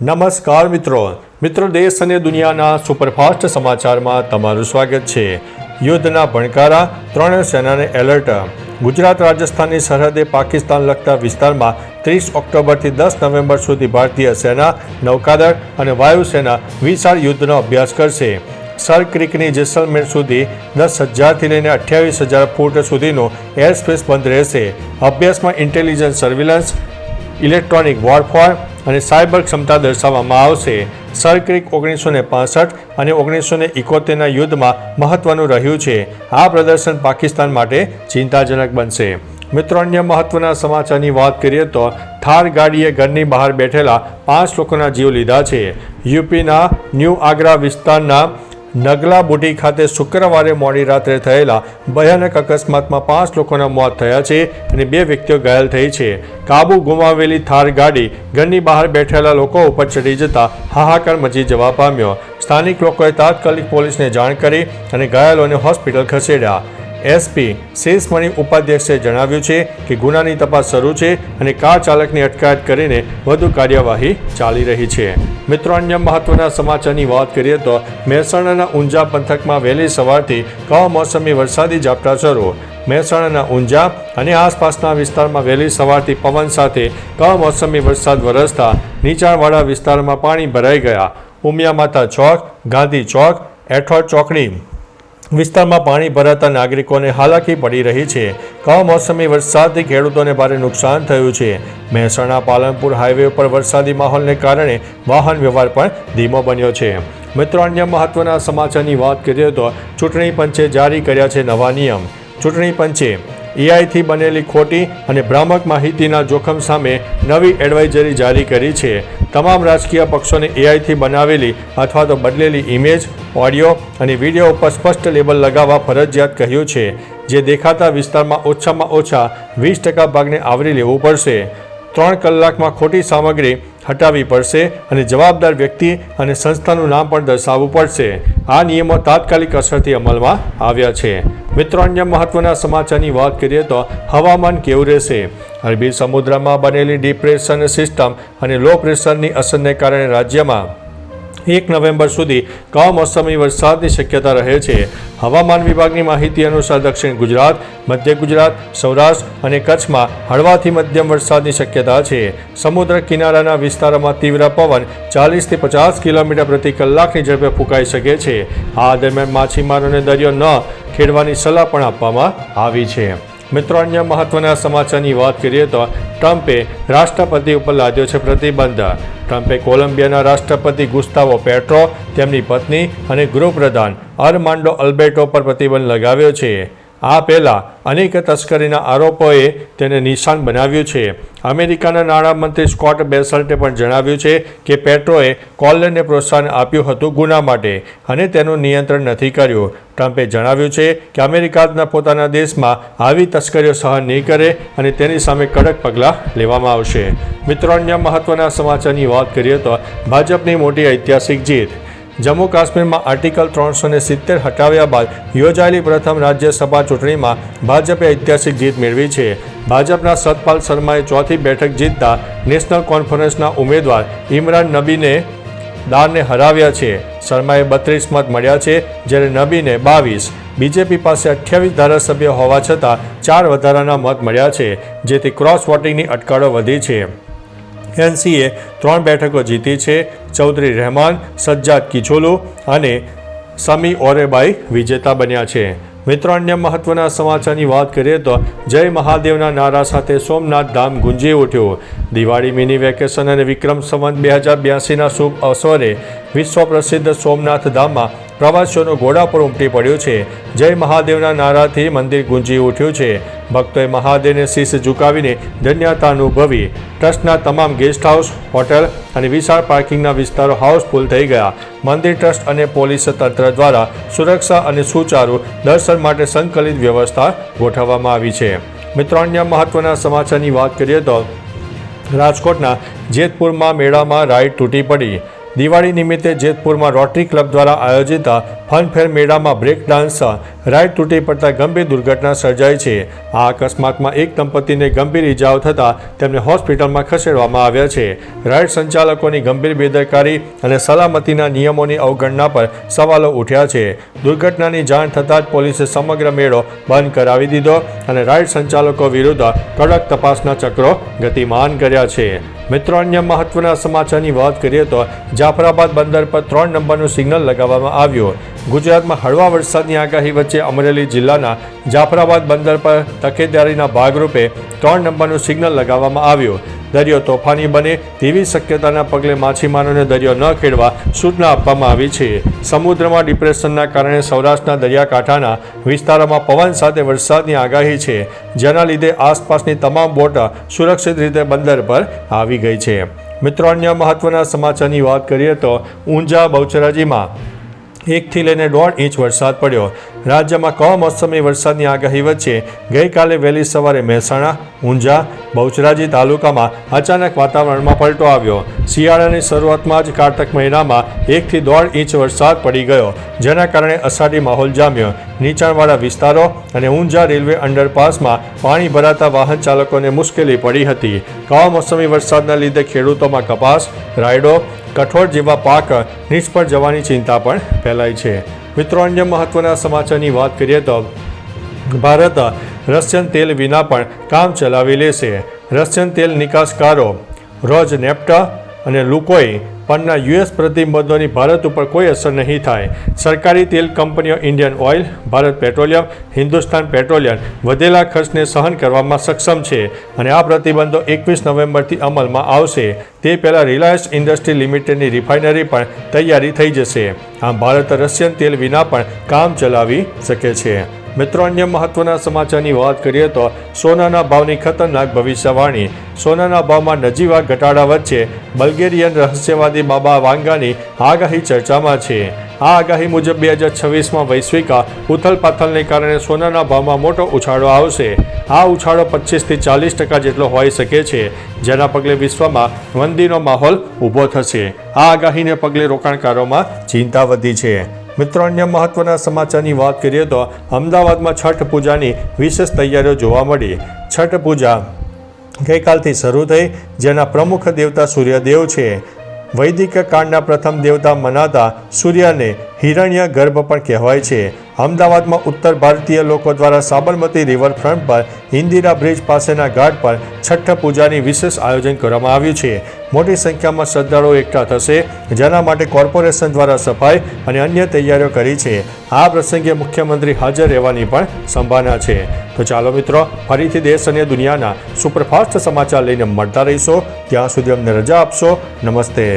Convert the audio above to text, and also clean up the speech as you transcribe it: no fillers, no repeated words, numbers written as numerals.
નમસ્કાર મિત્રો દેશ અને દુનિયાના સુપરફાસ્ટ સમાચારમાં તમારું સ્વાગત છે। યુદ્ધના ભણકારા, ત્રણેય સેનાને એલર્ટ। ગુજરાત રાજસ્થાનની સરહદે પાકિસ્તાન લગતા વિસ્તારમાં 30 ઓક્ટોબરથી 10 નવેમ્બર સુધી ભારતીય સેના, નૌકાદળ અને વાયુસેના વિશાળ યુદ્ધનો અભ્યાસ કરશે। સર ક્રિકની જેસલમેર સુધી 10,000થી લઈને 28,000 ફૂટ સુધીનું એર સ્પેસ બંધ રહેશે। અભ્યાસમાં ઇન્ટેલિજન્સ, સર્વેલન્સ, ઇલેક્ટ્રોનિક વોરફેર અને સાયબર ક્ષમતા દર્શાવવામાં આવશે। સર ક્રિક 1965 અને 1971ના યુદ્ધમાં મહત્વનું રહ્યું છે। આ પ્રદર્શન પાકિસ્તાન માટે ચિંતાજનક બનશે। મિત્રો, અન્ય મહત્વના સમાચારની વાત કરીએ તો થાર ગાડીએ ઘરની બહાર બેઠેલા 5 લોકોના જીવ લીધા છે। યુપીના ન્યૂ આગ્રા વિસ્તારના નગલા બુટી ખાતે શુક્રવારે મોડી રાત્રે થયેલા ભયાનક અકસ્માતમાં 5 લોકોના મોત થયા છે અને 2 વ્યક્તિઓ ઘાયલ થઈ છે। કાબુ ગુમાવેલી થાર ગાડી ઘરની બહાર બેઠેલા લોકો ઉપર ચડી જતા હાહાકાર મચી જવા પામ્યો। સ્થાનિક લોકોએ તાત્કાલિક પોલીસને જાણ કરી અને ઘાયલોને હોસ્પિટલ ખસેડ્યા। એસપી શેષમણી ઉપાધ્યક્ષે જણાવ્યું છે કે ગુનાની તપાસ શરૂ છે અને કાર ચાલકની અટકાયત કરીને વધુ કાર્યવાહી ચાલી રહી છે। મિત્રો, અન્ય મહત્વના સમાચારની વાત કરીએ તો મહેસાણાના ઊંઝા પંથકમાં વહેલી સવારથી કમોસમી વરસાદી ઝાપટા શરૂ। મહેસાણાના ઊંઝા અને આસપાસના વિસ્તારમાં વહેલી સવારથી પવન સાથે કમોસમી વરસાદ વરસતા નીચાણવાળા વિસ્તારમાં પાણી ભરાઈ ગયા। ઉમિયા માતા ચોક, ગાંધી ચોક, એઠોડ ચોકડી વિસ્તારમાં પાણી ભરાતા નાગરિકોને હાલાકી પડી રહી છે। કમોસમી વરસાદથી ખેડૂતોને ભારે નુકસાન થયું છે। મહેસાણા પાલનપુર હાઈવે પર વરસાદી માહોલને કારણે વાહન વ્યવહાર પણ ધીમો બન્યો છે। મિત્રો, અન્ય મહત્વના સમાચારની વાત કરીએ તો ચૂંટણી પંચે જારી કર્યા છે નવા નિયમ। ચૂંટણી પંચે એઆઈથી બનેલી ખોટી અને ભ્રામક માહિતીના જોખમ સામે નવી એડવાઇઝરી જારી કરી છે। તમામ રાજકીય પક્ષોને એઆઈથી બનાવેલી અથવા તો બદલેલી ઇમેજ, ઓડિયો અને વિડીયો ઉપર સ્પષ્ટ લેબલ લગાવવા ફરજિયાત કહ્યું છે, જે દેખાતા વિસ્તારમાં ઓછામાં ઓછા 20% ભાગને આવરી લેવું પડશે। 3 કલાકમાં ખોટી સામગ્રી હટાવવી પડશે અને જવાબદાર વ્યક્તિ અને સંસ્થાનું નામ પણ દર્શાવવું પડશે। આ નિયમો તાત્કાલિક અસરથી અમલમાં આવ્યા છે। મિત્રો, અન્ય મહત્વના સમાચારની વાત કરીએ તો હવામાન કેવું રહેશે? અરબી સમુદ્રમાં બનેલી ડિપ્રેશન સિસ્ટમ અને લો પ્રેશરની અસરને કારણે રાજ્યમાં 1 નવેમ્બર સુધી કમોસમી વરસાદની શક્યતા રહે છે। હવામાન વિભાગની માહિતી અનુસાર દક્ષિણ ગુજરાત, મધ્ય ગુજરાત, સૌરાષ્ટ્ર અને કચ્છમાં હળવાથી મધ્યમ વરસાદની શક્યતા છે। સમુદ્ર કિનારાના વિસ્તારોમાં તીવ્ર પવન 40થી 50 કિલોમીટર પ્રતિ કલાકની ઝડપે ફૂંકાઈ શકે છે। આ દરમિયાન માછીમારોને દરિયો ન ખેડવાની સલાહ પણ આપવામાં આવી છે। મિત્રો, અન્ય મહત્વના સમાચારની વાત કરીએ તો ટ્રમ્પે રાષ્ટ્રપતિ ઉપર લાદ્યો છે પ્રતિબંધ। ટ્રમ્પે કોલંબિયાના રાષ્ટ્રપતિ ગુસ્તાવો પેટ્રો, તેમની પત્ની અને ગૃહપ્રધાન અરમાન્ડો અલ્બર્ટો પર પ્રતિબંધ લગાવ્યો છે। આ પહેલાં અનેક તસ્કરીના આરોપોએ તેને નિશાન બનાવ્યું છે। અમેરિકાના નાણામંત્રી સ્કોટ બેસલ્ટે પણ જણાવ્યું છે કે પેટ્રોએ કોલરને પ્રોત્સાહન આપ્યું હતું ગુના માટે અને તેનું નિયંત્રણ નથી કર્યું। ટ્રમ્પે જણાવ્યું છે કે અમેરિકા પોતાના દેશમાં આવી તસ્કરીઓ સહન નહીં કરે અને તેની સામે કડક પગલાં લેવામાં આવશે। મિત્રો, અન્ય મહત્વના સમાચારની વાત કરીએ તો ભાજપની મોટી ઐતિહાસિક જીત। જમ્મુ કાશ્મીરમાં આર્ટિકલ 370 હટાવ્યા બાદ યોજાયેલી પ્રથમ રાજ્યસભા ચૂંટણીમાં ભાજપે ઐતિહાસિક જીત મેળવી છે। ભાજપના સતપાલ શર્માએ 4થી બેઠક જીતતા નેશનલ કોન્ફરન્સના ઉમેદવાર ઇમરાન નબીને દારને હરાવ્યા છે। શર્માએ 32 મત મળ્યા છે, જ્યારે નબીને 22। બીજેપી પાસે 28 ધારાસભ્યો હોવા છતાં 4 વધારાના મત મળ્યા છે, જેથી ક્રોસ વોટિંગની અટકળો વધી છે। એનસીએ 3 બેઠકો જીતી છે। ચૌધરી રહેમાન, સજ્જાદ કિચોલુ અને સમી ઓરેબાઈ વિજેતા બન્યા છે। મિત્રો, અન્ય મહત્વના સમાચારની વાત કરીએ તો જય મહાદેવના નારા સાથે સોમનાથ ધામ ગુંજી ઉઠ્યું। દિવાળી, મિની વેકેશન અને વિક્રમ સંવત 2082ના શુભ અવસરે વિશ્વ પ્રસિદ્ધ સોમનાથ ધામમાં પ્રવાસીઓનું ઘોડાપુર ઉમટી પડ્યું છે। જય મહાદેવના નારાથી મંદિર ગુંજી ઉઠ્યું છે। ભક્તોએ મહાદેવને શીશ ઝુકાવીને ધન્યતા અનુભવી। ટ્રસ્ટના તમામ ગેસ્ટ હાઉસ, હોટેલ અને વિશાળ પાર્કિંગના વિસ્તારો હાઉસફુલ થઈ ગયા। મંદિર ટ્રસ્ટ અને પોલીસ તંત્ર દ્વારા સુરક્ષા અને સુચારુ દર્શન માટે સંકલિત વ્યવસ્થા ગોઠવવામાં આવી છે। મિત્રો, અન્ય મહત્વના સમાચારની વાત કરીએ તો રાજકોટના જેતપુરમાં મેળામાં રાઈડ તૂટી પડી। દિવાળી નિમિત્તે જેતપુરમાં રોટરી ક્લબ દ્વારા આયોજિત ફનફેર મેળામાં બ્રેક ડાન્સ રાઇડ તૂટી પડતા ગંભીર દુર્ઘટના સર્જાઈ છે. આ અકસ્માતમાં એક દંપતીને ગંભીર ઇજાઓ થતાં તેમને હોસ્પિટલમાં ખસેડવામાં આવ્યા છે. રાઇડ સંચાલકોની ગંભીર બેદરકારી અને સલામતીના નિયમોની અવગણના પર સવાલો ઉઠ્યા છે. દુર્ઘટનાની જાણ થતાં જ પોલીસે સમગ્ર મેળો બંધ કરાવી દીધો અને રાઇડ સંચાલકો વિરુદ્ધ કડક તપાસના ચક્રો ગતિમાન કર્યા છે. મિત્રો, અન્ય મહત્વના સમાચારની વાત કરીએ તો જાફરાબાદ બંદર પર 3 નંબરનું સિગ્નલ લગાવવામાં આવ્યું. ગુજરાતમાં હળવા વરસાદની આગાહી વચ્ચે અમરેલી જિલ્લાના જાફરાબાદ બંદર પર તકેદારીના ભાગરૂપે 3 નંબરનું સિગ્નલ લગાવવામાં આવ્યું. દરિયો તોફાની બને તેવી શક્યતાના પગલે માછીમારોને દરિયો ન ખેડવા સૂચના આપવામાં આવી છે. સમુદ્રમાં ડિપ્રેશનના કારણે સૌરાષ્ટ્રના દરિયાકાંઠાના વિસ્તારોમાં પવન સાથે વરસાદની આગાહી છે, જેના લીધે આસપાસની તમામ બોટ સુરક્ષિત રીતે બંદર પર આવી ગઈ છે. મિત્રો, અન્ય મહત્વના સમાચારની વાત કરીએ તો ઊંઝા બહુચરાજીમાં 1 થી લઈને 1.5 ઇંચ વરસાદ પડ્યો. રાજ્યમાં કમોસમી વરસાદની આગાહી વચ્ચે ગઈકાલે વહેલી સવારે મહેસાણા, ઊંઝા, બહુચરાજી તાલુકામાં અચાનક વાતાવરણમાં પલટો આવ્યો. શિયાળાની શરૂઆતમાં જ કારતક મહિનામાં 1 થી 1.5 ઇંચ વરસાદ પડી ગયો, જેના કારણે અષાઢી માહોલ જામ્યો. નીચાણવાળા વિસ્તારો અને ઊંઝા રેલવે અંડરપાસમાં પાણી ભરાતા વાહન ચાલકોને મુશ્કેલી પડી હતી. કમોસમી વરસાદના લીધે ખેડૂતોમાં કપાસ, રાયડો, કઠોળ જેવા પાક નિષ્ફળ જવાની ચિંતા પણ ફેલાઈ છે. મિત્રો, અન્ય મહત્વના સમાચારની વાત કરીએ તો ભારત રશિયન તેલ વિના પણ કામ ચલાવી લેશે. રશિયન તેલ નિકાસકારો રોજનેફ્ટ અને લુકોઇલ પરના યુએસ પ્રતિબંધોની ભારત ઉપર કોઈ અસર નહીં થાય. સરકારી તેલ કંપનીઓ Indian oil, Bharat petroleum, Hindustan petroleum વધેલા ખર્ચને સહન કરવામાં સક્ષમ છે અને આ પ્રતિબંધો 21 નવેમ્બરથી અમલમાં આવશે. તે પહેલાં રિલાયન્સ ઇન્ડસ્ટ્રી લિમિટેડની રિફાઇનરી પણ તૈયારી થઈ જશે. આમ ભારત રશિયન તેલ વિના પણ કામ ચલાવી શકે છે. મિત્રો, અન્ય મહત્વના સમાચારની વાત કરીએ તો સોનાના ભાવની ખતરનાક ભવિષ્યવાણી. સોનાના ભાવમાં નજીવા ઘટાડા વચ્ચે બલ્ગેરિયન રહસ્યવાદી બાબા વાંગાની આગાહી ચર્ચામાં છે. આ આગાહી મુજબ 2026માં વૈશ્વિક ઉથલપાથલને કારણે સોનાના ભાવમાં મોટો ઉછાળો આવશે. આ ઉછાળો 25 થી 40% જેટલો હોઈ શકે છે, જેના પગલે વિશ્વમાં મંદીનો માહોલ ઊભો થશે. આ આગાહીને પગલે રોકાણકારોમાં ચિંતા વધી છે. મિત્રો, અન્ય મહત્વના સમાચારની વાત કરીએ તો અમદાવાદમાં છઠ પૂજાની વિશેષ તૈયારીઓ જોવા મળી. છઠ પૂજા ગઈકાલથી શરૂ થઈ, જેના પ્રમુખ દેવતા સૂર્યદેવ છે. વૈદિક કાળના પ્રથમ દેવતા મનાતા સૂર્યને હિરણ્ય ગર્ભ પણ કહેવાય છે. અમદાવાદમાં ઉત્તર ભારતીય લોકો દ્વારા સાબરમતી રિવરફ્રન્ટ પર ઇન્દિરા બ્રિજ પાસેના ઘાટ પર છઠ્ઠ પૂજાની વિશેષ આયોજન કરવામાં આવ્યું છે. મોટી સંખ્યામાં શ્રદ્ધાળુઓ એકઠા થશે, જેના માટે કોર્પોરેશન દ્વારા સફાઈ અને અન્ય તૈયારીઓ કરી છે. આ પ્રસંગે મુખ્યમંત્રી હાજર રહેવાની પણ સંભાવના છે. તો ચાલો મિત્રો, ફરીથી દેશ અને દુનિયાના સુપરફાસ્ટ સમાચાર લઈને મળતા રહીશો. ત્યાં સુધી અમને રજા આપશો. નમસ્તે.